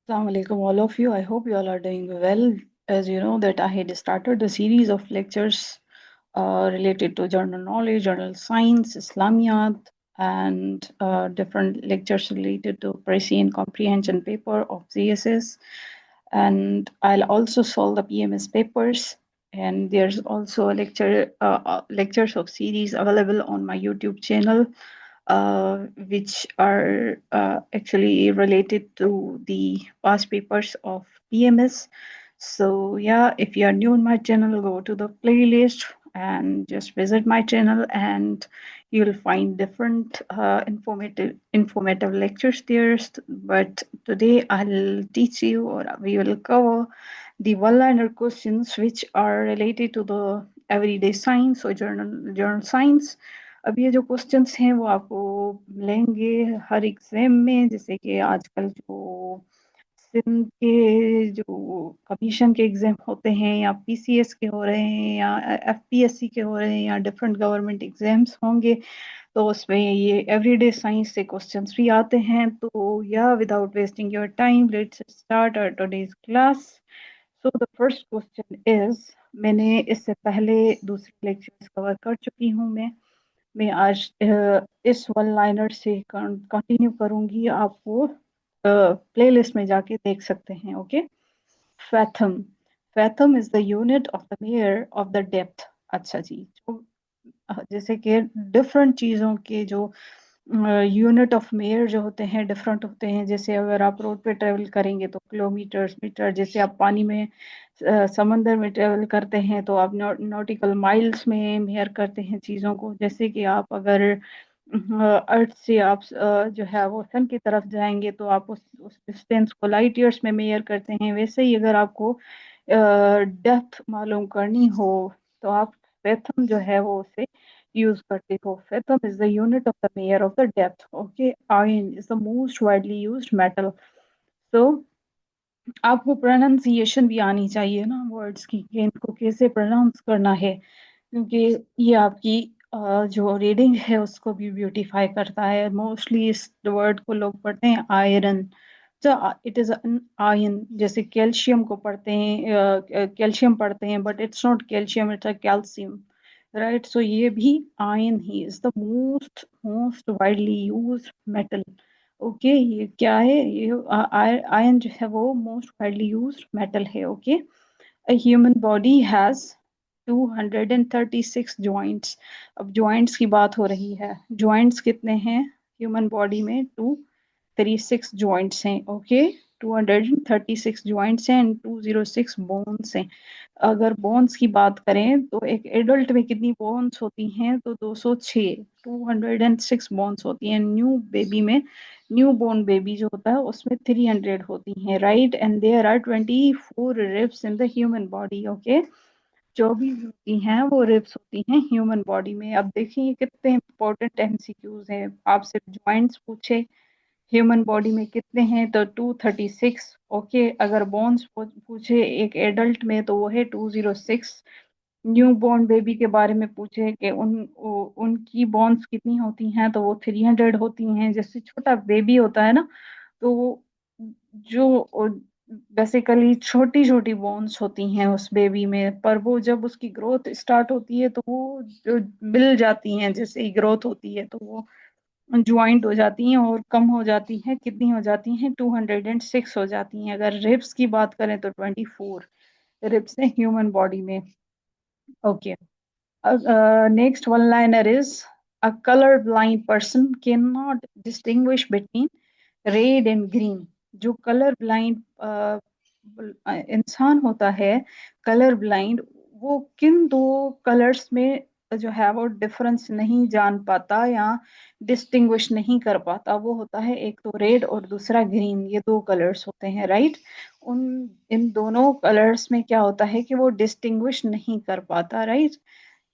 Assalamu alaikum, all of you. I hope you all are doing well. As you know, that I had started a series of lectures related to general knowledge, general science, Islamiyat, and different lectures related to Persian comprehension paper of CSS. And I'll also solve the PMS papers. And there's also a lectures of series available on my YouTube channel, which are actually related to the past papers of PMS. So yeah, if you are new in my channel, go to the playlist and just visit my channel, and you'll find different informative lectures there. But today I'll teach you, or we will cover the one-liner questions which are related to the everyday science or journal science. अब ये जो questions हैं वो आपको मिलेंगे हर exam में, जैसे कि आजकल जो सिंध के जो कमीशन के एग्जाम होते हैं, या पीसीएस के हो रहे हैं, या एफपीएससी के हो रहे हैं, या डिफरेंट गवर्नमेंट एग्जाम्स होंगे, तो उसमें ये एवरीडे साइंस से क्वेश्चंस भी आते हैं। तो या without wasting your time, let's start our today's class. So the first question is, मैंने इससे पहले दूसरे लेक्चर्स कवर कर चुकी हूँ। मैं आज इस वन लाइनर से कंटिन्यू करूंगी। आप वो प्लेलिस्ट में जाके देख सकते हैं। Okay. Fathom. Fathom is the unit of the measure of the depth. अच्छा जी, जो जैसे कि डिफरेंट चीज़ों के जो यूनिट ऑफ मेयर जो होते हैं डिफरेंट होते हैं। जैसे अगर आप रोड पे ट्रेवल करेंगे तो किलोमीटर्स, मीटर। जैसे आप पानी में समंदर में ट्रेवल करते हैं तो आप नॉटिकल माइल्स में मेयर करते हैं चीज़ों को। जैसे कि आप अगर अर्थ से आप जो है वो सन की तरफ जाएंगे तो आप उस डिस्टेंस को लाइट ईयर्स में मेयर करते हैं। वैसे ही अगर आपको डेप्थ मालूम करनी हो तो आप फेथम जो है वो उसे यूज करते हो। Fathom is the unit of the measure of the depth. Okay. Iron is the most widely used metal. तो आपको प्रोनाउंसिएशन भी आनी चाहिए ना वर्ड्स की, कि इनको कैसे प्रोनाउंस करना है, क्योंकि ये आपकी जो रीडिंग है उसको भी ब्यूटीफाई करता है। मोस्टली इस वर्ड को लोग पढ़ते हैं आयरन। तो इट इज एन आयन। जैसे कैल्शियम को पढ़ते हैं, कैल्शियम पढ़ते हैं, but it's not calcium, it's a calcium, right. So ये भी आयन ही is the most most widely used metal. Okay. ये क्या है? ये आयरन जो है वो मोस्ट वाइडली यूज्ड मेटल है। Okay. A human body has 236 joints। अब joints की बात हो रही है। joints कितने हैं ह्यूमन बॉडी में? 236 joints हैं। ओके। 236 joints हैं एंड 206 bones हैं। अगर बोन्स की बात करें तो एक एडल्ट में कितनी बोन्स होती हैं? तो 206, 206 बोन्स होती हैं। न्यू बेबी में, न्यू बोर्न बेबी जो होता है उसमें 300 होती हैं, right. And there are 24 ribs in the human body. Okay. 24 होती हैं वो रिब्स होती हैं ह्यूमन बॉडी में। अब देखिए कितने इंपॉर्टेंट एमसीक्यूज हैं। आपसे जॉइंट्स पूछे ह्यूमन बॉडी में कितने हैं तो 236। ओके। अगर बोन्स पूछे एक एडल्ट में तो वो है 206। न्यू बॉर्न बेबी के बारे में पूछे कि उनकी बोन्स कितनी होती हैं तो वो 300 होती हैं। जैसे छोटा बेबी होता है ना, तो वो जो बेसिकली छोटी छोटी बोन्स होती हैं उस बेबी में, पर वो जब उसकी ग्रोथ स्टार्ट होती है तो वो जो मिल जाती हैं, जैसे ही ग्रोथ होती है तो वो ज्वाइंट हो जाती हैं और कम हो जाती हैं। कितनी हो जाती हैं? 206 हो जाती हैं। अगर रिब्स की बात करें तो 24 रिब्स हैं ह्यूमन बॉडी में। Okay. Next one liner is, a colour blind person can not distinguish between red and green. जो कलर ब्लाइंड इंसान होता है, कलर ब्लाइंड, वो किन दो कलर्स में जो है वो डिफरेंस नहीं जान पाता या डिस्टिंग्विश नहीं कर पाता? वो होता है एक तो रेड और दूसरा ग्रीन। ये दो कलर्स होते हैं, राइट। उन इन दोनों कलर्स में क्या होता है कि वो डिस्टिंग्विश नहीं कर पाता, राइट।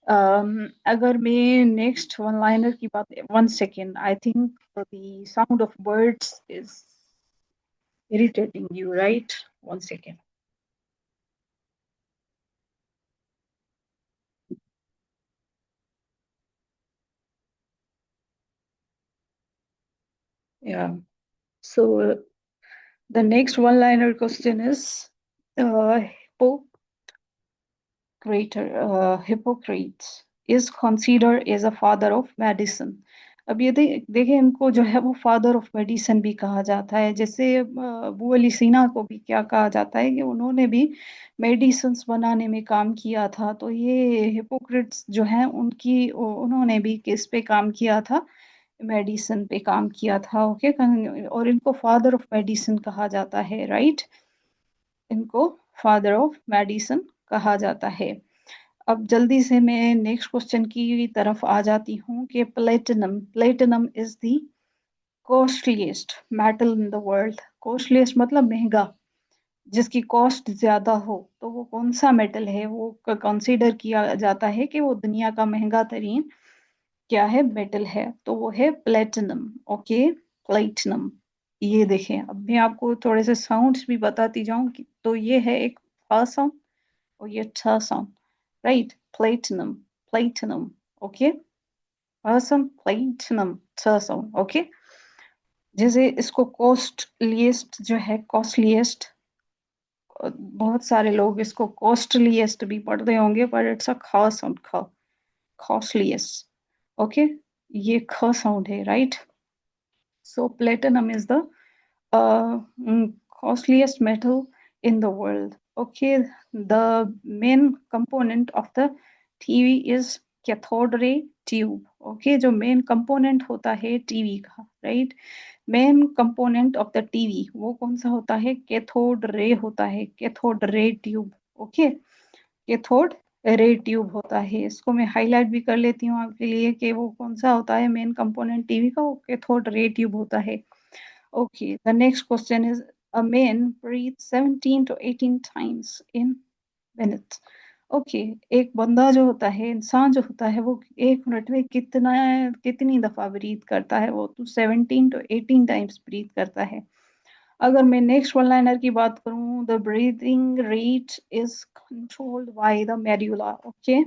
अगर मैं नेक्स्ट वन लाइनर की बात, one second, I think the sound of birds is irritating you, right? One second. Yeah. So The next one-liner question is Hippocrates is considered as a father of medicine. अब ये देखिए इनको जो है वो father of medicine भी कहा जाता है, जैसे अबू अली सीना को भी क्या कहा जाता है कि उन्होंने भी मेडिसिन्स बनाने में काम किया था। तो ये हिपोक्रेट्स जो हैं उन्होंने भी किस पे काम किया था, मेडिसिन पे काम किया था। ओके, और इनको फादर ऑफ मेडिसिन कहा जाता है, राइट। इनको फादर ऑफ मेडिसिन कहा जाता है। अब जल्दी से मैं नेक्स्ट क्वेश्चन की तरफ आ जाती हूँ कि platinum platinum is the costliest metal in the world. Costliest मतलब महंगा, जिसकी कॉस्ट ज्यादा हो, तो वो कौन सा मेटल है, वो कंसीडर किया जाता है कि वो दुनिया का महंगा तरीन क्या है, मेटल है, तो वो है प्लेटिनम। Okay, platinum. ये देखें, अब मैं आपको थोड़े से साउंड्स भी बताती जाऊं तो ये है एक फा साउंड और ये छ sound, right. Platinum, platinum. Okay, awesome, platinum, छ साउंड। ओके, जैसे इसको कॉस्टलीस्ट जो है, कॉस्टलीस्ट, बहुत सारे लोग इसको कॉस्टलीस्ट भी पढ़ते होंगे, पर इट्स अ ख साउंड, ख, कॉस्टलीस्ट। ओके, ये ख साउंड है, right. So platinum is the costliest metal in the world. Okay, the main component of the TV is cathode ray tube. Okay, जो main component होता है टीवी का, right? Main component of the TV वो कौन सा होता है, cathode ray होता है, cathode ray tube. Okay, cathode ray tube होता है। इसको मैं हाईलाइट भी कर लेती हूँ आपके लिए कि वो कौन सा होता है मेन कंपोनेंट टीवी का, वो कैथोड रे ट्यूब होता है। Okay, the next question is a man breathes 17 to 18 times in minutes. Okay, एक बंदा जो होता है, इंसान जो होता है, वो एक मिनट में कितनी दफा ब्रीथ करता है, वो तो 17 to 18 टाइम्स ब्रीथ करता है। अगर मैं नेक्स्ट वन लाइनर की बात करूं, the breathing rate is controlled by the medulla. Okay,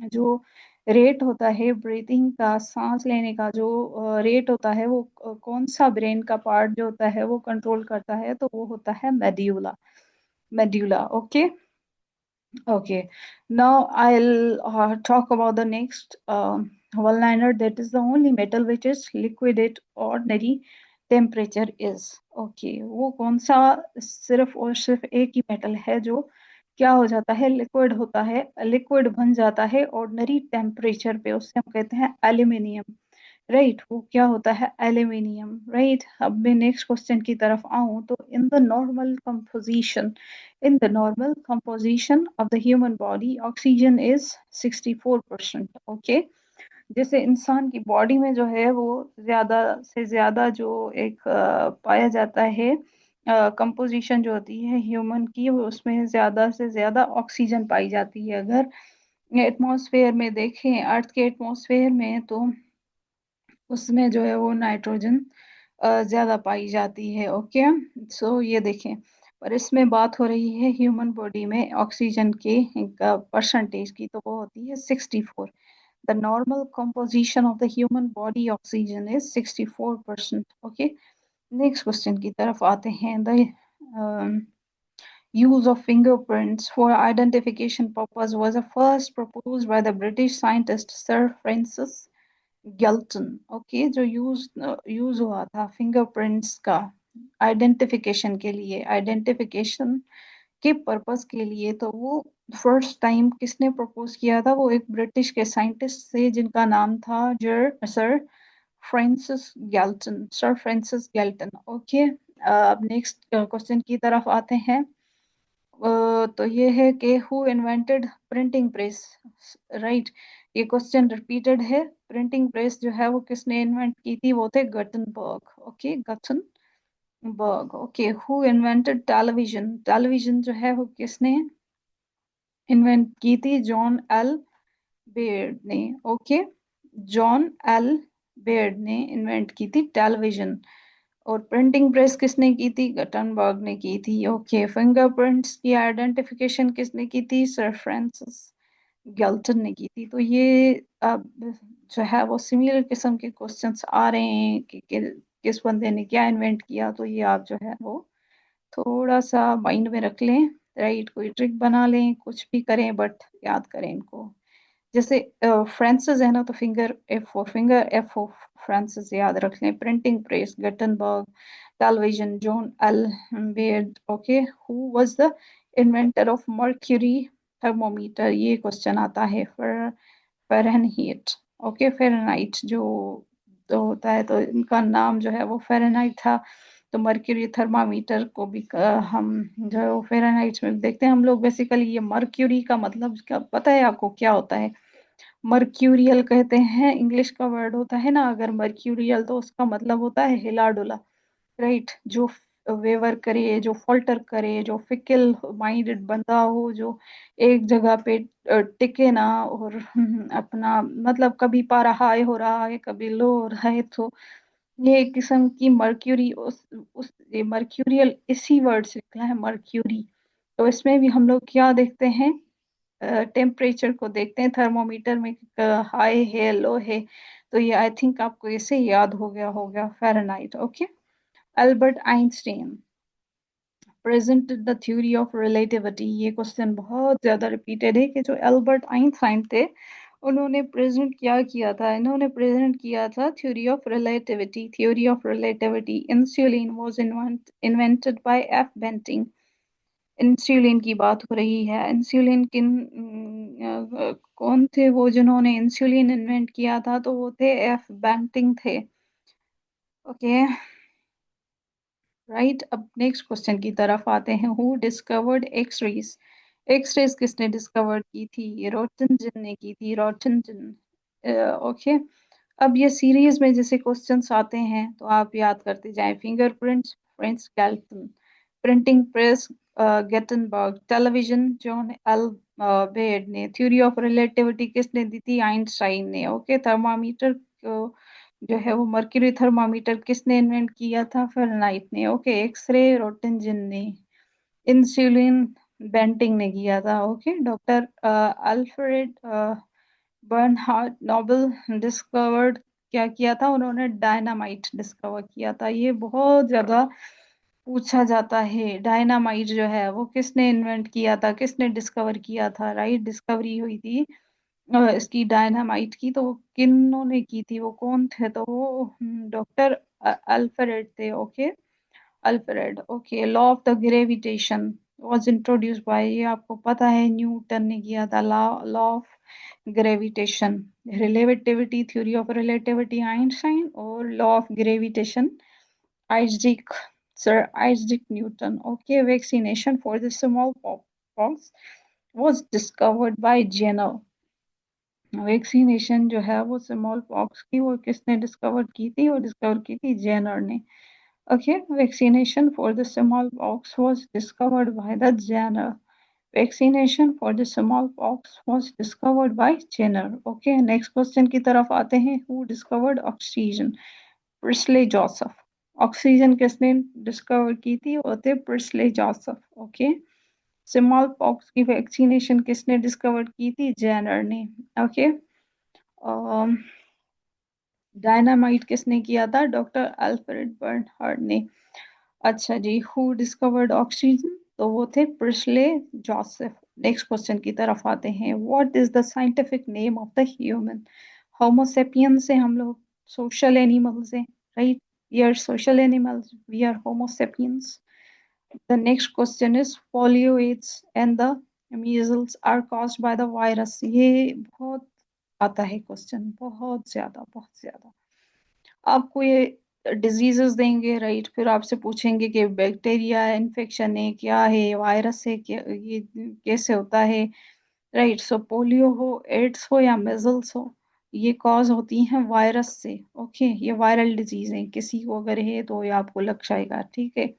जो रेट होता है ब्रीदिंग का, सांस लेने का जो रेट होता है, वो कौन सा ब्रेन का पार्ट जो होता है वो कंट्रोल करता है, तो वो होता है medulla, medulla. Okay, okay. Now I'll talk about the next one-liner, that is the only metal which is liquid at ordinary temperature is. Okay, वो कौन सा सिर्फ और सिर्फ एक ही मेटल है जो क्या हो जाता है, लिक्विड होता है, लिक्विड बन जाता है ऑर्डिनरी टेम्परेचर पे, उससे हम कहते हैं एल्यूमिनियम, राइट। वो क्या होता है, एल्यूमिनियम, राइट। अब मैं नेक्स्ट क्वेश्चन की तरफ आऊं तो in the normal composition of the human body oxygen is 64%। okay, जैसे इंसान की बॉडी में जो है वो ज्यादा से ज्यादा जो एक पाया जाता है कंपोजिशन जो होती है ह्यूमन की, वो उसमें ज्यादा से ज्यादा ऑक्सीजन पाई जाती है। अगर एटमॉस्फेयर में देखें, अर्थ के एटमॉस्फेयर में, तो उसमें जो है वो नाइट्रोजन ज्यादा पाई जाती है। ओके, सो ये देखें, पर इसमें बात हो रही है ह्यूमन बॉडी में ऑक्सीजन के परसेंटेज की, तो वो होती है 64। The normal composition of the human body oxygen is 64%। Okay, next question की तरफ आते हैं। The use of fingerprints for identification purpose was first proposed by the British scientist Sir Francis Galton. Okay, जो यूज हुआ था fingerprints का identification के लिए, आइडेंटिफिकेशन के पर्पस के लिए, तो वो फर्स्ट टाइम किसने प्रपोज किया था, वो एक ब्रिटिश के साइंटिस्ट से जिनका नाम था sir Francis Galton, sir Francis Galton. Okay, अब नेक्स्ट क्वेश्चन की तरफ आते हैं। तो ये है कि who invented printing press, right. ये क्वेश्चन रिपीटेड है। प्रिंटिंग प्रेस जो है वो किसने इन्वेंट की थी, वो थे Gutenberg. Okay, Gutenberg. Okay, who invented television, television जो है वो किसने इन्वेंट की थी, जॉन एल बेयर्ड ने। ओके, जॉन एल बेयर्ड ने इन्वेंट की थी टेलीविजन। और प्रिंटिंग प्रेस किसने की थी, गटनबर्ग ने की थी। ओके, फिंगरप्रिंट्स की आइडेंटिफिकेशन किसने की थी, सर फ्रांसिस गैल्टन ने की थी। तो ये अब जो है वो सिमिलर किस्म के क्वेश्चंस आ रहे हैं कि किस बंदे ने क्या इन्वेंट किया, तो ये आप जो है वो थोड़ा सा माइंड में रख लें, राइट, कोई ट्रिक बना लें, कुछ भी करें बट याद करें इनको। जैसे फ्रांसिस है ना, तो finger, F for finger, F for Francis याद रख लें। Printing press, Gutenberg. Television, John L bed. Okay, who was the inventor of mercury thermometer, ये क्वेश्चन आता है। फ़ारेनहीट, ओके, फ़ारेनहाइट जो होता है, तो इनका नाम जो है वो फ़ारेनहाइट था। तो मर्क्यूरी थर्मामीटर को भी हम जो है वो फ़ारेनहाइट में देखते हैं हम लोग। बेसिकली ये मर्क्यूरी का मतलब क्या पता है आपको, क्या होता है? मर्क्यूरियल कहते हैं, इंग्लिश का वर्ड होता है ना अगर मर्क्यूरियल, तो उसका मतलब होता है हिला डुला, राइट। जो वेवर करे, जो फॉल्टर करे, जो फिकल माइंडेड बंदा हो, जो एक जगह पे टिके ना, और अपना मतलब कभी पारा हाई हो रहा है, कभी लो हो रहा है, तो ये एक किस्म की मर्क्यूरी, उस ये मर्क्यूरियल इसी वर्ड से निकला है, मर्क्यूरी। तो इसमें भी हम लोग क्या देखते हैं, टेम्परेचर को देखते हैं थर्मोमीटर में, हाई है, लो है। तो ये आई थिंक आपको इसे याद हो गया Fahrenheit. Okay, Albert Einstein presented the theory of relativity, ये क्वेश्चन बहुत ज्यादा रिपीटेड है कि जो एल्बर्ट आइंस्टाइन थे, उन्होंने प्रेजेंट क्या किया था, इन्होंने प्रेजेंट किया था theory of relativity. Theory of relativity, insulin was invented by F Banting. Insulin की बात हो रही है। इंसुलिन कौन थे वो जिन्होंने इंसुलिन इन्वेंट किया था, तो वो थे एफ बेंटिंग थे। Okay, right. अब नेक्स्ट क्वेश्चन की तरफ आते हैं। Who discovered X rays? X rays किसने डिस्कवर की थी? रोटनजन ने की थी, रोटनजन। ओके, अब ये सीरीज में जैसे क्वेश्चंस आते हैं तो आप याद करते जाएं। Fingerprints, Francis Galton. Printing press, Gutenberg. Television, John L Baird ने। थ्योरी ऑफ रिलेटिविटी किसने दी थी? आइंस्टाइन ने। ओके, थर्मामीटर जो है वो मर्क्यूरी थर्मामीटर किसने इन्वेंट किया था? फ़ारेनहाइट ने। ओके, एक्सरे, रोटनजन ने। इंसुलिन, बेंटिंग ने किया था। Okay, doctor Alfred Bernhard Nobel discovered, क्या किया था उन्होंने? डायनामाइट डिस्कवर किया था। ये बहुत ज्यादा पूछा जाता है, डायनामाइट जो है वो किसने इन्वेंट किया था, किसने डिस्कवर किया था, राइट। डिस्कवरी हुई थी इसकी डायनामाइट की, तो वो किन्होंने की थी, वो कौन थे? तो वो डॉक्टर अल्फ्रेड थे। Okay, Alfred. Okay, law of the gravitation was introduced by, ये आपको पता है, न्यूटन ने किया था law, law of gravitation. Relativity, theory of relativity Einstein, और law of gravitation Isaac, sir Isaac Newton. Okay, vaccination for the small pox was discovered by Jenner। Vaccination जो है वो स्मॉल पॉक्स की, वो किसने डिस्कवर की थी? वो डिस्कवर की थी जेनर ने। Okay, vaccination for the small pox was discovered by the Jenner. Vaccination for the small pox was discovered by Jenner. Okay, next question की तरफ आते हैं। Who discovered oxygen? Priestley Joseph. Oxygen किसने discover की थी? वो थे Priestley Joseph. Okay, small pox की वैक्सीनेशन किसने डिस्कवर की थी? जेनर ने। ओके, डायनामाइट किसने किया था? डॉक्टर अल्फ्रेड बर्नहार्ड ने। अच्छा जी, हु डिस्कवर्ड ऑक्सीजन? तो वो थे प्रिस्ले जोसेफ। नेक्स्ट क्वेश्चन की तरफ आते हैं। What is the scientific name of the human? Homo sapiens से हम लोग सोशल एनिमल्स हैं, right. We are social animals, we are homo sapiens. The next question is polio, AIDS and the measles are caused by the virus। ये बहुत आता है question, बहुत ज्यादा, बहुत ज्यादा। आपको ये डिजीजेस देंगे, राइट, फिर आपसे पूछेंगे कि बैक्टीरिया इन्फेक्शन है, क्या है, वायरस है, क्या ये कैसे होता है, राइट। सो पोलियो हो, एड्स हो या मेजल्स हो, ये कॉज होती हैं वायरस से। ओके, ये वायरल डिजीज है, किसी को अगर है तो ये आपको लग जाएगा, ठीक है।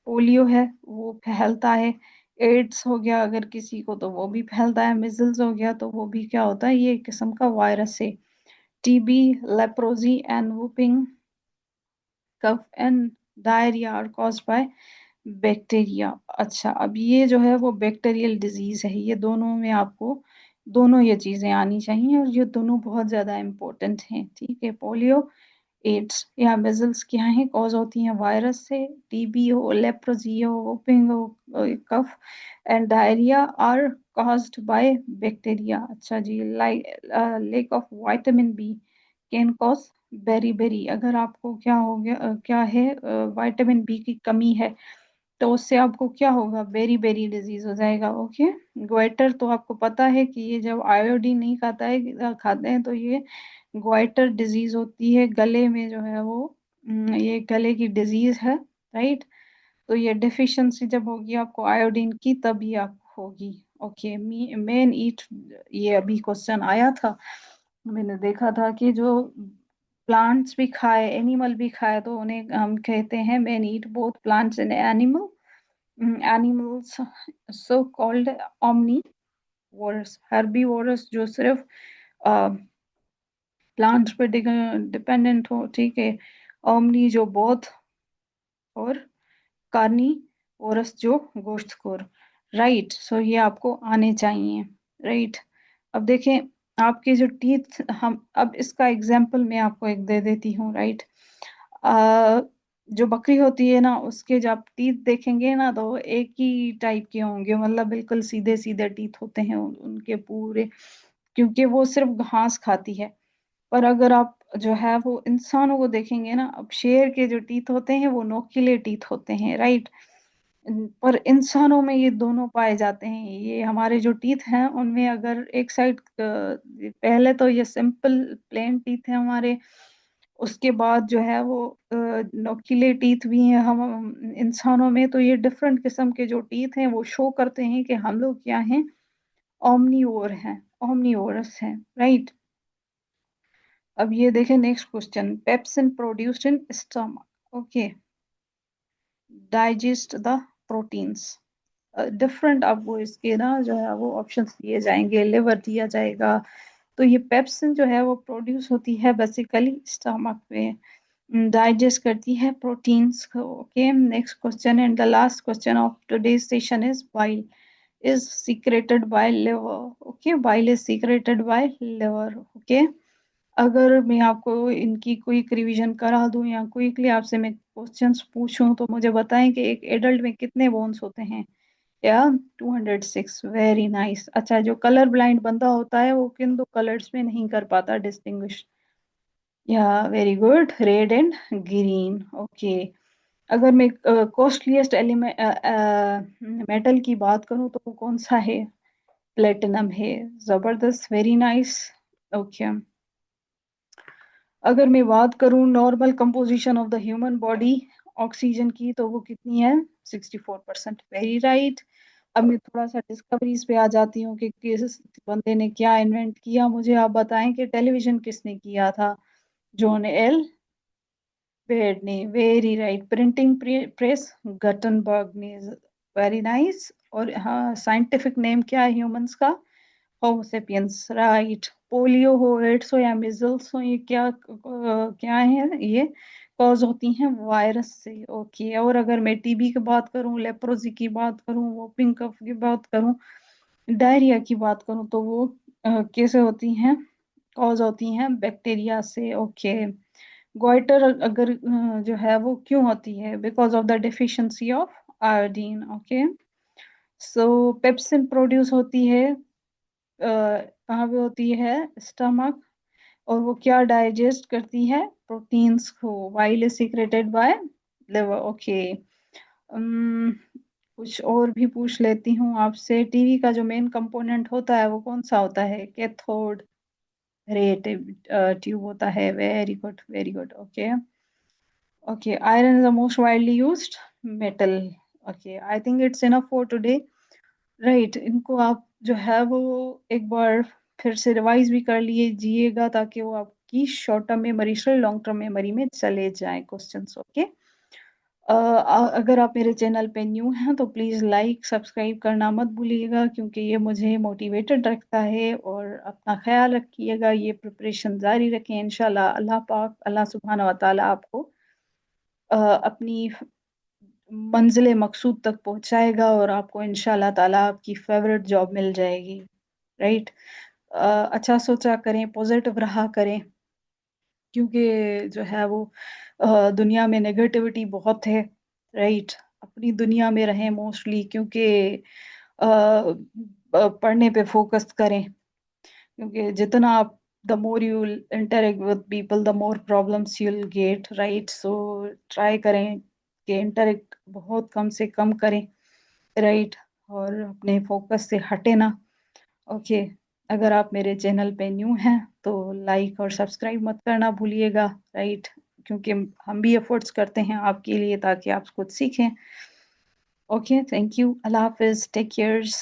पोलियो है वो फैलता है। एड्स हो गया अगर किसी को, तो वो भी फैलता है। मिजल्स हो गया तो वो भी क्या होता है, ये एक किस्म का वायरस है। TB, leprosy and whooping cough and diarrhoea are caused by bacteria. अच्छा, अब ये जो है वो बैक्टीरियल डिजीज है। ये दोनों में आपको दोनों ये चीजें आनी चाहिए, और ये दोनों बहुत ज्यादा इम्पोर्टेंट हैं, ठीक है। पोलियो, एड्स या मेजल्स क्या है, कॉज होती हैं वायरस से, टीबी हो, लेप्रोजी हो, वोपिंग हो, cough and diarrhoea are caused by bacteria. अच्छा जी, lack of vitamin B can cause beriberi. अगर आपको क्या हो गया, क्या है, विटामिन बी की कमी है, तो उससे आपको क्या होगा, बेरी बेरी डिजीज हो जाएगा। ओके, ग्वाइटर तो आपको पता है कि ये जब आयोडीन नहीं खाता है, खाते हैं, तो ये ग्वाइटर डिजीज होती है, गले में जो है वो ये गले की डिजीज है, राइट। तो ये डेफिशिएंसी जब होगी आपको आयोडीन की, तब ये आपको होगी। ओके, मेन ईट, ये अभी क्वेश्चन आया था, मैंने देखा था कि जो प्लांट्स भी खाए, एनिमल भी खाए, तो उन्हें हम कहते हैं main eat both plants and animals, so called omnivorous। herbivores जो सिर्फ प्लांट्स पे डिपेंडेंट हो, ठीक है। ओमनी जो बोथ, और कार्निवोरस जो गोश्तखोर, राइट। सो ये आपको आने चाहिए, राइट। अब देखें, आपके जो टीथ, हम अब इसका एग्जाम्पल मैं आपको एक दे देती हूँ, राइट। आ, जो बकरी होती है ना, उसके जब आप टीथ देखेंगे ना, तो एक ही टाइप के होंगे, मतलब बिल्कुल सीधे सीधे टीथ होते हैं उनके पूरे, क्योंकि वो सिर्फ घास खाती है। पर अगर आप जो है वो इंसानों को देखेंगे ना, अब शेर के जो टीथ होते हैं वो नोकीले टीथ होते हैं, राइट। पर इंसानों में ये दोनों पाए जाते हैं। ये हमारे जो टीथ हैं उनमें अगर एक साइड, पहले तो ये सिंपल प्लेन टीथ है हमारे, उसके बाद जो है वो नोकीले टीथ भी हैं हम इंसानों में। तो ये डिफरेंट किस्म के जो टीथ हैं वो शो करते हैं कि हम लोग क्या हैं, ओमनीवोर हैं, ओमनीवोरस हैं, राइट। अब ये देखें next question, pepsin produced in stomach, okay, digest the proteins. Different आपको इसके ना जो है वो ऑप्शंस दिए जाएंगे, लिवर दिया जाएगा। तो ये पेप्सिन जो है वो प्रोड्यूस होती है बेसिकली स्टमक पे, डाइजेस्ट करती है प्रोटीन्स को। Okay, next question and the last question of today's session is bile is secreted by liver। okay, bile is secreted by liver। okay, अगर मैं आपको इनकी क्विक रिवीजन करा दूं या क्विकली आपसे मैं क्वेश्चंस पूछूं, तो मुझे बताएं कि एक एडल्ट में कितने बोन्स होते हैं। या 206, वेरी नाइस। अच्छा, जो कलर ब्लाइंड बंदा होता है वो किन दो कलर्स में नहीं कर पाता डिस्टिंग्विश। या very good, red and green. Okay, अगर मैं कॉस्टलीस्ट एलिमेंट मेटल की बात करूं, तो वो कौन सा है, प्लेटिनम है। जबरदस्त, वेरी नाइस। ओके, अगर मैं बात करूं normal composition of the human body oxygen की, तो वो कितनी है, 64%, वेरी राइट। अब मैं थोड़ा सा डिस्कवरीज पे आ जाती हूँ कि किस बंदे ने क्या इन्वेंट किया। मुझे आप बताएं कि टेलीविजन किसने किया था, जॉन एल बेड ने, very right. Printing press, Gutenberg ने, वेरी नाइस। और हाँ, साइंटिफिक नेम क्या है ह्यूमंस का, होमोसेपियंस, राइट। पोलियो हो, एड्स हो या मिजल्स हो, ये क्या है, ये कॉज होती हैं वायरस से। ओके, और अगर मैं टीबी की बात करूं, लेप्रोजी की बात करूं, वोपिंग कफ की बात करूं, डायरिया की बात करूं, तो वो कैसे होती हैं, कॉज होती हैं बैक्टीरिया से। ओके, गोइटर अगर जो है वो क्यों होती है, because of the deficiency of iodine. Okay, so pepsin produce होती है, कहाँ पे होती है, स्टमक। और वो क्या डाइजेस्ट करती है, प्रोटीन्स को, while is secreted by liver. Okay, कुछ और भी पूछ लेती हूँ आपसे, टीवी का जो मेन कंपोनेंट होता है वो कौन सा होता है, कैथोड रे ट्यूब होता है, very good, very good. Okay, okay, iron is the most widely used metal. Okay, I think it's enough for today, right. इनको आप जो है वो एक बार फिर से रिवाइज भी कर लीजिएगा, ताकि वो आपकी शॉर्ट टर्म मेमोरी से लॉन्ग टर्म मेमोरी में चले जाएं क्वेश्चंस। ओके, अगर आप मेरे चैनल पे न्यू हैं तो प्लीज़ लाइक सब्सक्राइब करना मत भूलिएगा, क्योंकि ये मुझे मोटिवेटेड रखता है। और अपना ख्याल रखिएगा, ये प्रिपरेशन जारी रखें, इंशाल्लाह अल्लाह पाक, अल्लाह सुब्हान व तआला आपको अपनी मंजिल मकसूद तक पहुंचाएगा, और आपको इंशाल्लाह ताला आपकी फेवरेट जॉब मिल जाएगी, राइट। अच्छा सोचा करें, पॉजिटिव रहा करें, क्योंकि जो है वो दुनिया में नेगेटिविटी बहुत है, राइट? अपनी दुनिया में रहें मोस्टली, क्योंकि पढ़ने पे फोकस करें, क्योंकि जितना आप the more you interact with people the more problems you will get, right? So try करें कि इंटरेक्ट बहुत कम से कम करें, राइट? और अपने फोकस से हटे ना। ओके, अगर आप मेरे चैनल पे न्यू हैं तो लाइक और सब्सक्राइब मत करना भूलिएगा, राइट? क्योंकि हम भी एफर्ट्स करते हैं आपके लिए ताकि आप कुछ सीखें। ओके, थैंक यू, अल्लाह हाफिज, टेक केयर्स।